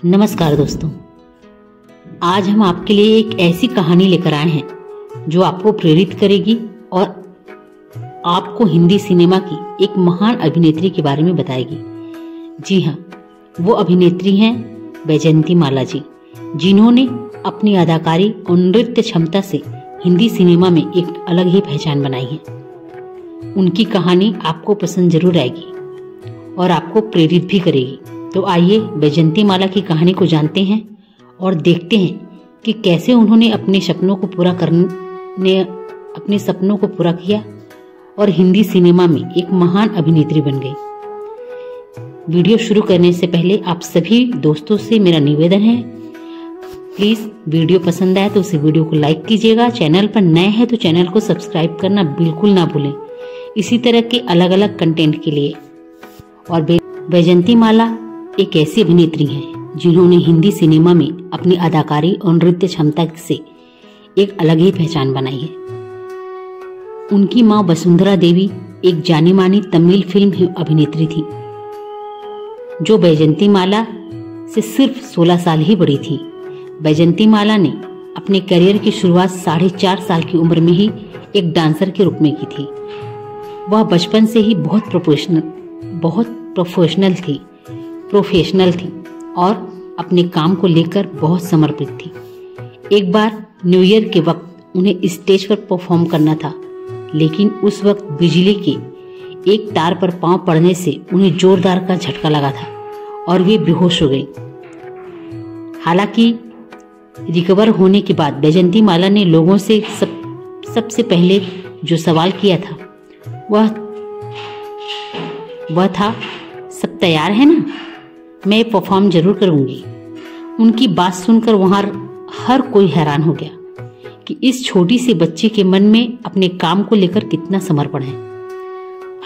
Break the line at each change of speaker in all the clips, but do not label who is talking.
नमस्कार दोस्तों, आज हम आपके लिए एक ऐसी कहानी लेकर आए हैं जो आपको प्रेरित करेगी और आपको हिंदी सिनेमा की एक महान अभिनेत्री के बारे में बताएगी। जी हाँ, वो अभिनेत्री हैं बैजयंती माला जी, जिन्होंने अपनी अदाकारी और नृत्य क्षमता से हिंदी सिनेमा में एक अलग ही पहचान बनाई है। उनकी कहानी आपको पसंद जरूर आएगी और आपको प्रेरित भी करेगी। तो आइए बैजयंती माला की कहानी को जानते हैं और देखते हैं कि कैसे उन्होंने अपने सपनों को पूरा किया और हिंदी सिनेमा में एक महान अभिनेत्री बन गई। वीडियो शुरू करने से पहले आप सभी दोस्तों से मेरा निवेदन है, प्लीज वीडियो पसंद आए तो उस वीडियो को लाइक कीजिएगा। चैनल पर नए हैं तो चैनल को सब्सक्राइब करना बिल्कुल ना भूलें, इसी तरह के अलग अलग कंटेंट के लिए। और बैजयंती माला एक ऐसी अभिनेत्री हैं जिन्होंने हिंदी सिनेमा में अपनी अदाकारी और नृत्य क्षमता से एक अलग ही पहचान बनाई है। उनकी मां वसुंधरा देवी एक जानी मानी तमिल फिल्म अभिनेत्री थी, जो बैजयंती माला से सिर्फ 16 साल ही बड़ी थी। बैजयंती माला ने अपने करियर की शुरुआत 4.5 साल की उम्र में ही एक डांसर के रूप में की थी। वह बचपन से ही बहुत प्रोफेशनल थी और अपने काम को लेकर बहुत समर्पित थी। एक बार न्यू ईयर के वक्त उन्हें स्टेज पर परफॉर्म करना था, लेकिन उस वक्त बिजली के एक तार पर पांव पड़ने से उन्हें जोरदार का झटका लगा था और वे बेहोश हो गई। हालांकि रिकवर होने के बाद बैजयंती माला ने लोगों से सबसे पहले जो सवाल किया था वह था, सब तैयार है ना, मैं परफॉर्म जरूर करूंगी। उनकी बात सुनकर वहां हर कोई हैरान हो गया कि इस छोटी सी बच्ची के मन में अपने काम को लेकर कितना समर्पण है।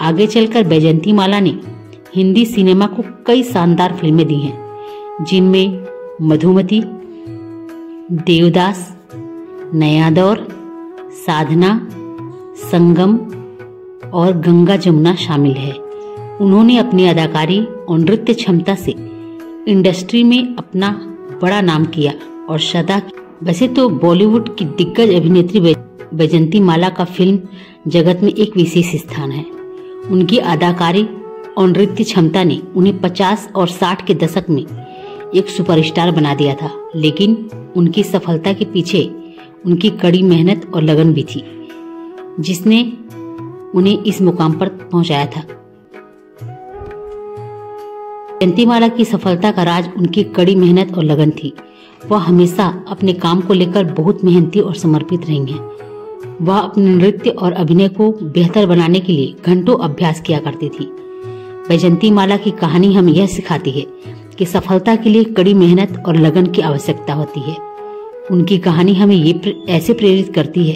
आगे चलकर बैजयंती माला ने हिंदी सिनेमा को कई शानदार फिल्में दी हैं, जिनमें मधुमती, देवदास, नया दौर, साधना, संगम और गंगा जमुना शामिल है। उन्होंने अपनी अदाकारी और नृत्य क्षमता से इंडस्ट्री में अपना बड़ा नाम किया और सदा। वैसे तो बॉलीवुड की दिग्गज अभिनेत्री बैजयंती माला का फिल्म जगत में एक विशेष स्थान है। उनकी अदाकारी और नृत्य क्षमता ने उन्हें 50 और 60 के दशक में एक सुपरस्टार बना दिया था, लेकिन उनकी सफलता के पीछे उनकी कड़ी मेहनत और लगन भी थी, जिसने उन्हें इस मुकाम पर पहुंचाया था। बैजयंती माला की सफलता का राज उनकी कड़ी मेहनत और लगन थी। वह हमेशा अपने काम को लेकर बहुत मेहनती और समर्पित रही हैं। वह अपने नृत्य और अभिनय को बेहतर बनाने के लिए घंटों अभ्यास किया करती थी। बैजयंती माला की कहानी हमें यह सिखाती है कि सफलता के लिए कड़ी मेहनत और लगन की आवश्यकता होती है। उनकी कहानी हमें ऐसे प्रेरित करती है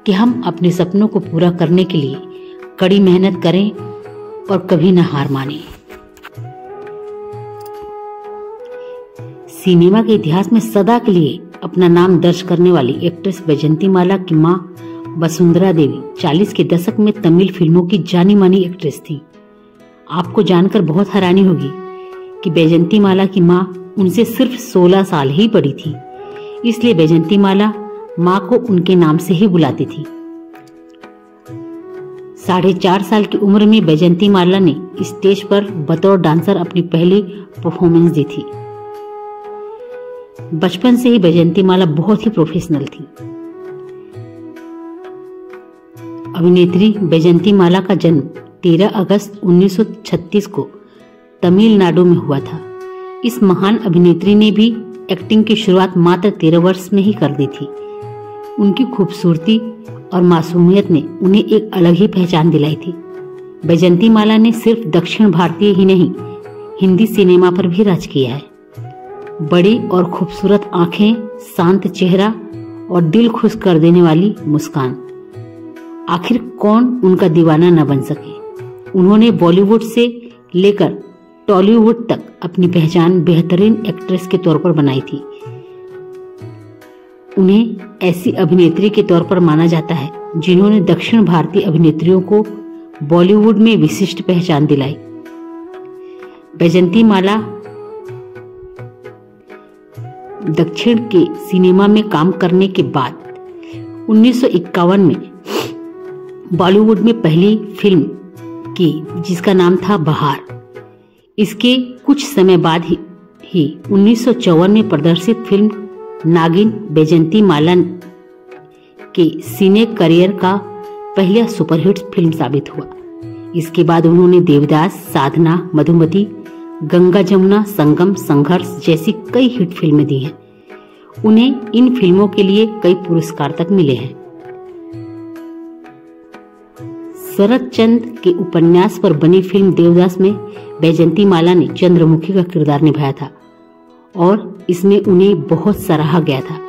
कि हम अपने सपनों को पूरा करने के लिए कड़ी मेहनत करें और कभी न हार मानें। सिनेमा के इतिहास में सदा के लिए अपना नाम दर्ज करने वाली एक्ट्रेस बैजयंती माला की मां वसुंधरा देवी 40 के दशक में तमिल फिल्मों की जानी मानी एक्ट्रेस थी। आपको जानकर बहुत हैरानी होगी कि बैजयंती माला की मां उनसे सिर्फ 16 साल ही बड़ी थी, इसलिए बैजयंती माला मां को उनके नाम से ही बुलाती थी। 4.5 साल की उम्र में बैजयंती माला ने स्टेज पर बतौर डांसर अपनी पहली परफॉर्मेंस दी थी। बचपन से ही बैजयंती माला बहुत ही प्रोफेशनल थी। अभिनेत्री बैजयंती माला का जन्म 13 अगस्त 1936 को तमिलनाडु में हुआ था। इस महान अभिनेत्री ने भी एक्टिंग की शुरुआत मात्र 13 वर्ष में ही कर दी थी। उनकी खूबसूरती और मासूमियत ने उन्हें एक अलग ही पहचान दिलाई थी। बैजयंती माला ने सिर्फ दक्षिण भारतीय ही नहीं, हिंदी सिनेमा पर भी राज किया है। बड़ी और खूबसूरत आंखें, शांत चेहरा और दिल खुश कर देने वाली मुस्कान, आखिर कौन उनका दीवाना न बन सके। उन्होंने बॉलीवुड से लेकर टॉलीवुड तक अपनी पहचान बेहतरीन एक्ट्रेस के तौर पर बनाई थी। उन्हें ऐसी अभिनेत्री के तौर पर माना जाता है जिन्होंने दक्षिण भारतीय अभिनेत्रियों को बॉलीवुड में विशिष्ट पहचान दिलाई। बैजयंती माला दक्षिण के सिनेमा में काम करने के बाद 1951 में बॉलीवुड में पहली फिल्म की, जिसका नाम था बहार। इसके कुछ समय बाद ही 1954 में प्रदर्शित फिल्म नागिन बैजंती माला के सिने करियर का पहला सुपरहिट फिल्म साबित हुआ। इसके बाद उन्होंने देवदास, साधना, मधुमती, गंगा जमुना, संगम, संघर्ष जैसी कई हिट फिल्में दी हैं। उन्हें इन फिल्मों के लिए कई पुरस्कार तक मिले हैं। शरद चंद्र के उपन्यास पर बनी फिल्म देवदास में बैजंती माला ने चंद्रमुखी का किरदार निभाया था और इसमें उन्हें बहुत सराहा गया था।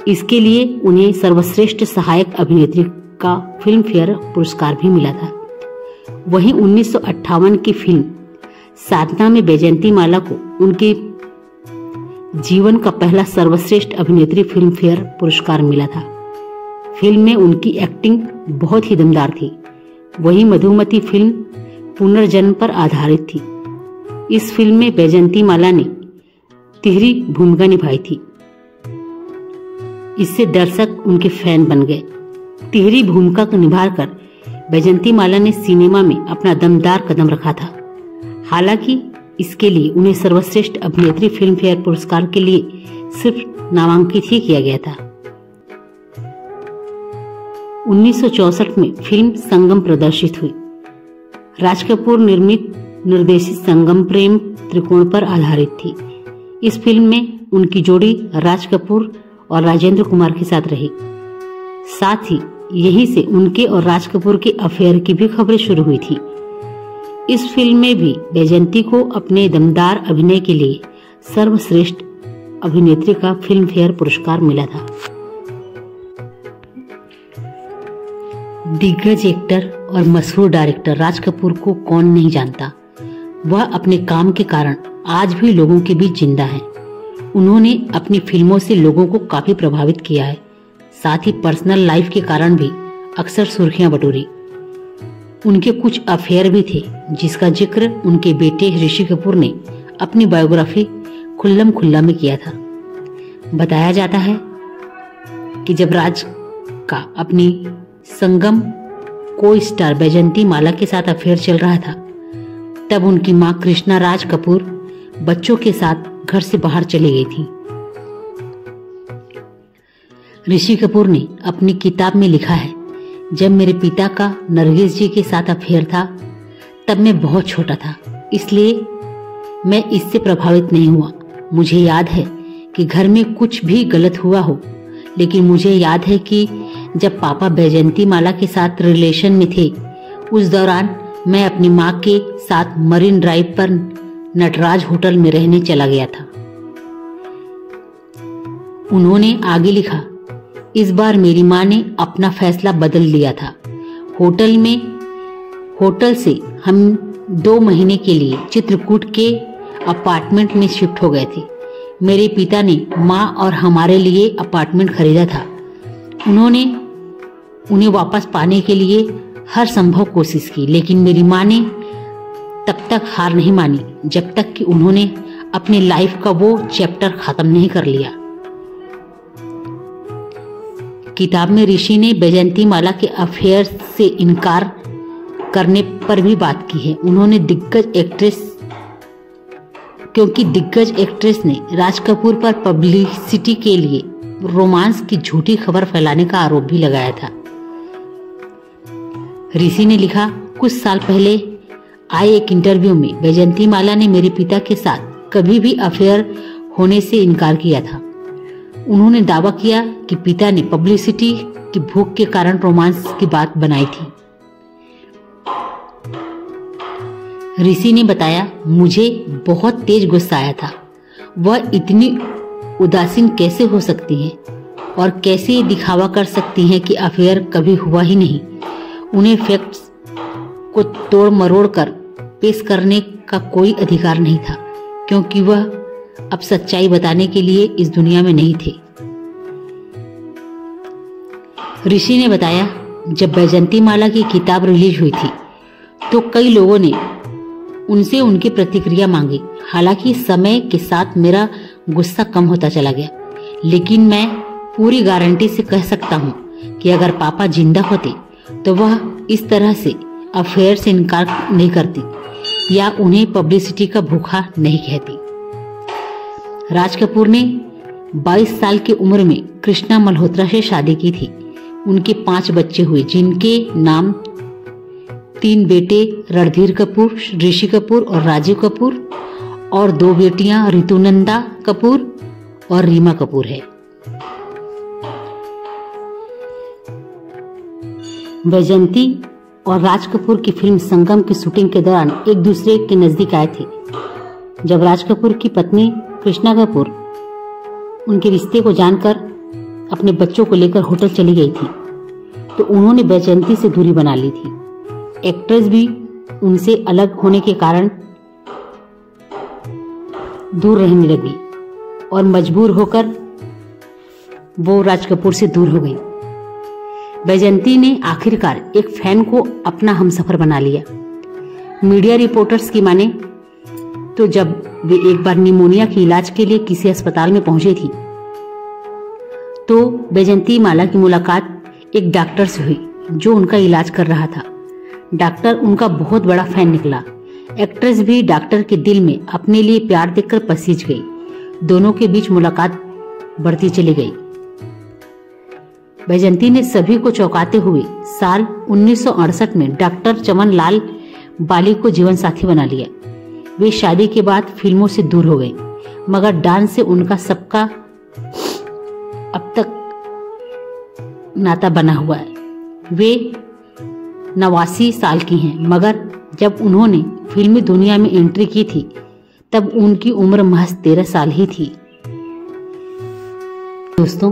इसके लिए उन्हें सर्वश्रेष्ठ सहायक अभिनेत्री का फिल्म फेयर पुरस्कार भी मिला था। वहीं 1958 की फिल्म साधना में बैजंती माला को उनके जीवन का पहला सर्वश्रेष्ठ अभिनेत्री फिल्म फेयर पुरस्कार मिला था। फिल्म में उनकी एक्टिंग बहुत ही दमदार थी। वहीं मधुमती फिल्म पुनर्जन्म पर आधारित थी। इस फिल्म में बैजंती माला ने तिहरी भूमिका निभाई थी। इससे दर्शक उनके फैन बन गए। तिहरी भूमिका को निभाकर बैजंती माला ने सिनेमा में अपना दमदार कदम रखा था। हालांकि इसके लिए उन्हें सर्वश्रेष्ठ अभिनेत्री फिल्म फेयर पुरस्कार के लिए सिर्फ नामांकित ही किया गया था। 1964 में फिल्म संगम प्रदर्शित हुई। राज कपूर निर्मित निर्देशित संगम प्रेम त्रिकोण पर आधारित थी। इस फिल्म में उनकी जोड़ी राज कपूर और राजेंद्र कुमार के साथ रही। साथ ही यहीं से उनके और राज कपूर के अफेयर की भी खबरें शुरू हुई थी। इस फिल्म में भी बैजंती को अपने दमदार अभिनय के लिए सर्वश्रेष्ठ अभिनेत्री का फिल्म फेयर पुरस्कार मिला था। दिग्गज एक्टर और मशहूर डायरेक्टर राज कपूर को कौन नहीं जानता। वह अपने काम के कारण आज भी लोगों के बीच जिंदा है। उन्होंने अपनी फिल्मों से लोगों को काफी प्रभावित किया है। साथ ही पर्सनल लाइफ के कारण भी अक्सर सुर्खियां बटोरी। उनके कुछ अफेयर भी थे, जिसका जिक्र उनके बेटे ऋषि कपूर ने अपनी बायोग्राफी खुल्लम खुल्ला में किया था। बताया जाता है कि जब राज का अपनी संगम को स्टार बैजंती माला के साथ अफेयर चल रहा था, तब उनकी मां कृष्णा राज कपूर बच्चों के साथ घर से बाहर चली गई थी। ऋषि कपूर ने अपनी किताब में लिखा है, जब मेरे पिता का नरगिस जी के साथ अफेयर था तब मैं बहुत छोटा था, इसलिए मैं इससे प्रभावित नहीं हुआ। मुझे याद है कि घर में कुछ भी गलत हुआ हो, लेकिन मुझे याद है कि जब पापा बैजंती माला के साथ रिलेशन में थे, उस दौरान मैं अपनी माँ के साथ मरीन ड्राइव पर नटराज होटल में रहने चला गया था। उन्होंने आगे लिखा, इस बार मेरी माँ ने अपना फैसला बदल लिया था। होटल से हम 2 महीने के लिए चित्रकूट के अपार्टमेंट में शिफ्ट हो गए थे। मेरे पिता ने माँ और हमारे लिए अपार्टमेंट खरीदा था। उन्होंने उन्हें वापस पाने के लिए हर संभव कोशिश की, लेकिन मेरी माँ ने तब तक हार नहीं मानी जब तक कि उन्होंने अपनी लाइफ का वो चैप्टर खत्म नहीं कर लिया। किताब में ऋषि ने बैजंती माला के अफेयर से इनकार करने पर भी बात की है। उन्होंने दिग्गज एक्ट्रेस ने राज कपूर पर पब्लिसिटी के लिए रोमांस की झूठी खबर फैलाने का आरोप भी लगाया था। ऋषि ने लिखा, कुछ साल पहले आए एक इंटरव्यू में बैजंती माला ने मेरे पिता के साथ कभी भी अफेयर होने से इनकार किया था। उन्होंने दावा किया कि पिता ने पब्लिसिटी की भूख के कारण रोमांस की बात बनाई थी। ऋषि ने बताया, मुझे बहुत तेज गुस्सा आया था। वह इतनी उदासीन कैसे हो सकती हैं और कैसे दिखावा कर सकती हैं कि अफेयर कभी हुआ ही नहीं। उन्हें फैक्ट्स को तोड़ मरोड़ कर पेश करने का कोई अधिकार नहीं था, क्योंकि वह अब सच्चाई बताने के लिए इस दुनिया में नहीं थे। ऋषि ने बताया, जब बैजंती माला की किताब रिलीज हुई थी तो कई लोगों ने उनसे उनकी प्रतिक्रिया मांगी। हालांकि समय के साथ मेरा गुस्सा कम होता चला गया। लेकिन मैं पूरी गारंटी से कह सकता हूँ कि अगर पापा जिंदा होते तो वह इस तरह से अफेयर से इनकार नहीं करती या उन्हें पब्लिसिटी का भूखा नहीं कहती। राज कपूर ने 22 साल की उम्र में कृष्णा मल्होत्रा से शादी की थी। उनके 5 बच्चे हुए, जिनके नाम 3 बेटे रणधीर कपूर, ऋषि कपूर और राजीव कपूर, और 2 बेटियां ऋतुनंदा कपूर और रीमा कपूर है। वैजयंती और राज कपूर की फिल्म संगम की शूटिंग के दौरान एक दूसरे के नजदीक आए थे। जब राज कपूर की पत्नी कृष्णा कपूर उनके रिश्ते को जानकर अपने बच्चों को लेकर होटल चली गई थी तो उन्होंने वैजयंती से दूरी बना ली थी। एक्ट्रेस भी उनसे अलग होने के कारण दूर रहने लगी और मजबूर होकर वो राज कपूर से दूर हो गई। वैजयंती ने आखिरकार एक फैन को अपना हमसफर बना लिया। मीडिया रिपोर्टर्स की माने तो जब वे एक बार निमोनिया के इलाज के लिए किसी अस्पताल में पहुंची थी तो वैजयंती माला की मुलाकात एक डॉक्टर से हुई जो उनका इलाज कर रहा था। डॉक्टर उनका बहुत बड़ा फैन निकला। एक्ट्रेस भी डॉक्टर के दिल में अपने लिए प्यार देखकर पसीज गई। दोनों के बीच मुलाकात बढ़ती चली गई। वैजयंती ने सभी को चौंकाते हुए साल 1968 में डॉक्टर चमन लाल बाली को जीवन साथी बना लिया। वे शादी के बाद फिल्मों से दूर हो गए, मगर डांस से उनका सबका अब तक नाता बना हुआ है। वे 89 साल की हैं, मगर जब उन्होंने फिल्मी दुनिया में एंट्री की थी तब उनकी उम्र महज 13 साल ही थी। दोस्तों,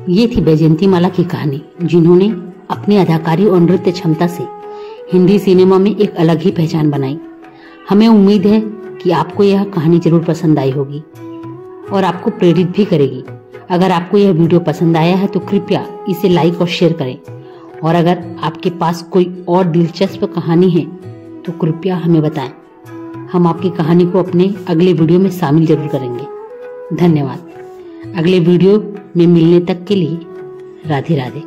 ये थी वैजयंती माला की कहानी, जिन्होंने अपनी अदाकारी और नृत्य क्षमता से हिंदी सिनेमा में एक अलग ही पहचान बनाई। हमें उम्मीद है कि आपको यह कहानी जरूर पसंद आई होगी और आपको प्रेरित भी करेगी। अगर आपको यह वीडियो पसंद आया है तो कृपया इसे लाइक और शेयर करें, और अगर आपके पास कोई और दिलचस्प कहानी है तो कृपया हमें बताएं। हम आपकी कहानी को अपने अगले वीडियो में शामिल जरूर करेंगे। धन्यवाद। अगले वीडियो में मिलने तक के लिए राधे राधे।